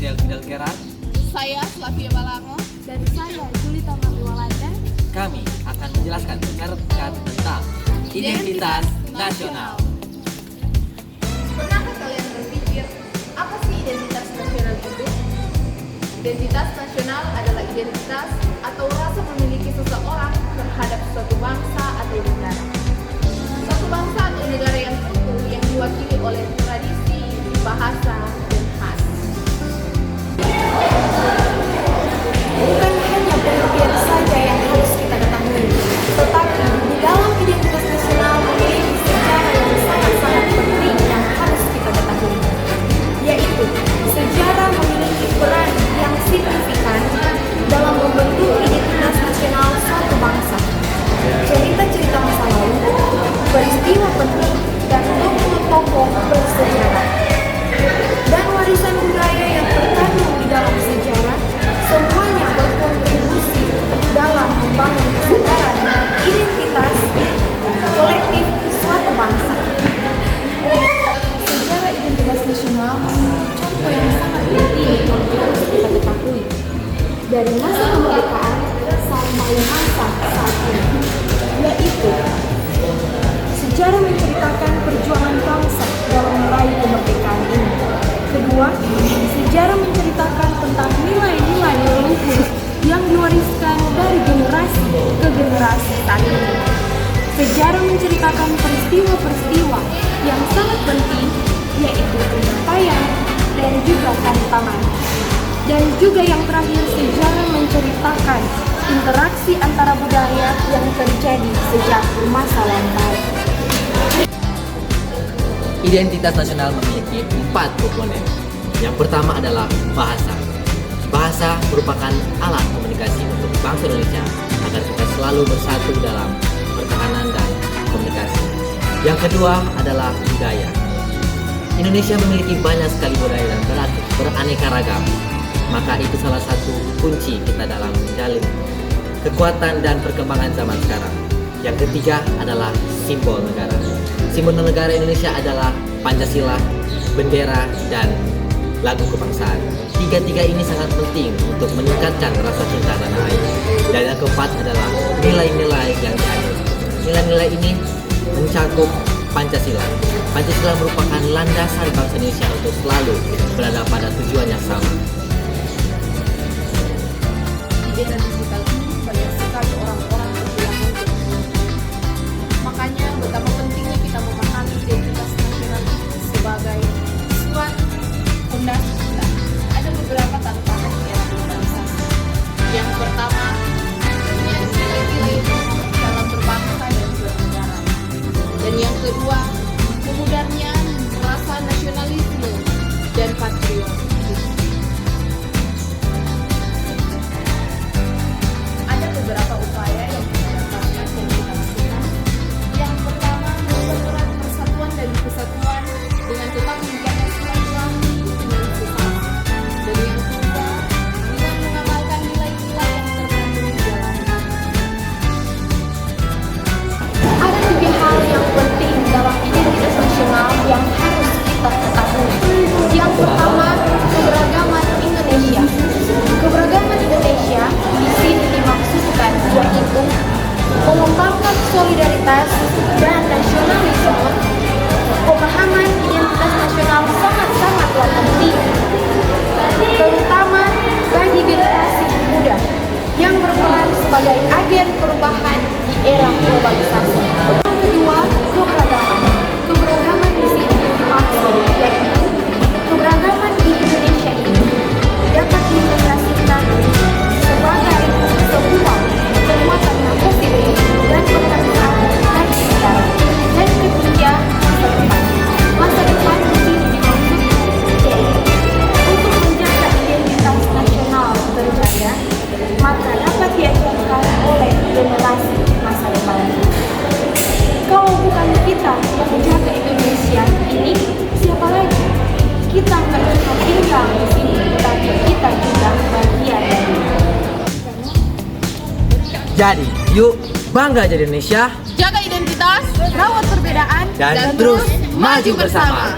Adriel Fidel Keran. Saya Slavia Balango. Dan saya Julita Marliwalanda. Kami akan menjelaskan singkat tentang identitas nasional. Pernahkah kalian berpikir, apa sih identitas nasional itu? Identitas nasional adalah identitas atau rasa memiliki seseorang terhadap suatu bangsa atau negara. Suatu bangsa atau negara yang utuh yang diwakili oleh tradisi, bahasa, dan khas. Bukan hanya pengertian saja yang harus kita ketahui, tetapi di dalam identitas nasional memiliki sejarah yang sangat-sangat penting yang harus kita ketahui, yaitu sejarah memiliki peran yang signifikan dalam membentuk identitas nasional suatu bangsa. Cerita-cerita masa lalu, peristiwa penting, dan tokoh-tokoh bersejarah, dan warisan budaya yang terkandung di dalam sejarah, semuanya berkontribusi dalam membangun kesadaran dan identitas kolektif suatu bangsa. Sejarah identitas nasional memiliki contoh yang sangat penting yang harus kita ketahui, dari masa kemerdekaan sampai masa saat ini, yaitu sejarah menceritakan perjuangan bangsa dalam meraih kemerdekaan ini. Kedua, sejarah menceritakan tentang nilai-nilai leluhur yang diwariskan dari generasi ke generasi saat ini. Sejarah menceritakan peristiwa-peristiwa yang sangat penting, yaitu pencapaian dan juga tantangan. Dan juga yang terakhir, sejarah menceritakan interaksi antara budaya yang terjadi sejak masa lampau. Identitas nasional memiliki 4 komponen. Yang pertama adalah bahasa. Bahasa merupakan alat komunikasi untuk bangsa Indonesia agar kita selalu bersatu dalam pertahanan dan komunikasi. Yang kedua adalah budaya. Indonesia memiliki banyak sekali budaya dan beraneka ragam. Maka itu salah satu kunci kita dalam menjalin kekuatan dan perkembangan zaman sekarang. Yang ketiga adalah simbol negara. Simbol negara Indonesia adalah Pancasila, bendera, dan lagu kebangsaan. Tiga-tiga ini sangat penting untuk meningkatkan rasa cinta tanah air. Dan yang keempat adalah nilai-nilai yang dianut. Nilai-nilai ini mencakup Pancasila. Pancasila merupakan landasan bangsa Indonesia untuk selalu berada pada tujuan yang sama. Ide dan digital ini banyak sekali orang-orang berbilang untuk. Makanya betapa pentingnya kita memahami identitas nasional itu sebagai suatu fondasi kita. Ada beberapa tantangan di era globalisasi. Yang pertama, nilai-nilai dalam berbangsa dan bernegara. Dan yang kedua, kemudarnya rasa nasionalisme dan patriotisme. Ada beberapa upaya yang kita dapatkan dan kita lakukan. Yang pertama, mempererat persatuan dan kesatuan dengan tetap menjaga silaturahmi dengan sesama. Dan yang kedua, dengan mengamalkan nilai-nilai yang terkandung di dalamnya. Ada 3 hal yang penting dalam identitas nasional yang harus kita ketahui. Yang pertama, keberagaman Indonesia. Keberagaman Indonesia di sini dimaksudkan yaitu mengembangkan solidaritas dan nasionalisme. Pemahaman identitas nasional sangat-sangatlah penting, terutama bagi generasi muda yang berperan sebagai agen perubahan di era globalisasi. Yang kedua, keberagaman. Keberagaman di sini dimaksud yaitu keberagaman di Indonesia ini dapat diintegrasikan sebagai sebuah kekuatan yang positif dan bermanfaat bagi negara. Dan ketiga, masa depan. Masa depan di sini dimaksudkan yaitu untuk menjaga identitas nasional terjaga, maka dapat diajarkan oleh generasi masa depan. Kalau bukan kita yang menjaga Indonesia ini, siapa lagi? Kita nggak cuma tinggal di sini, tapi kita juga bagian dari. Jadi, yuk bangga jadi Indonesia Jaga identitas, rawat perbedaan, dan terus maju bersama.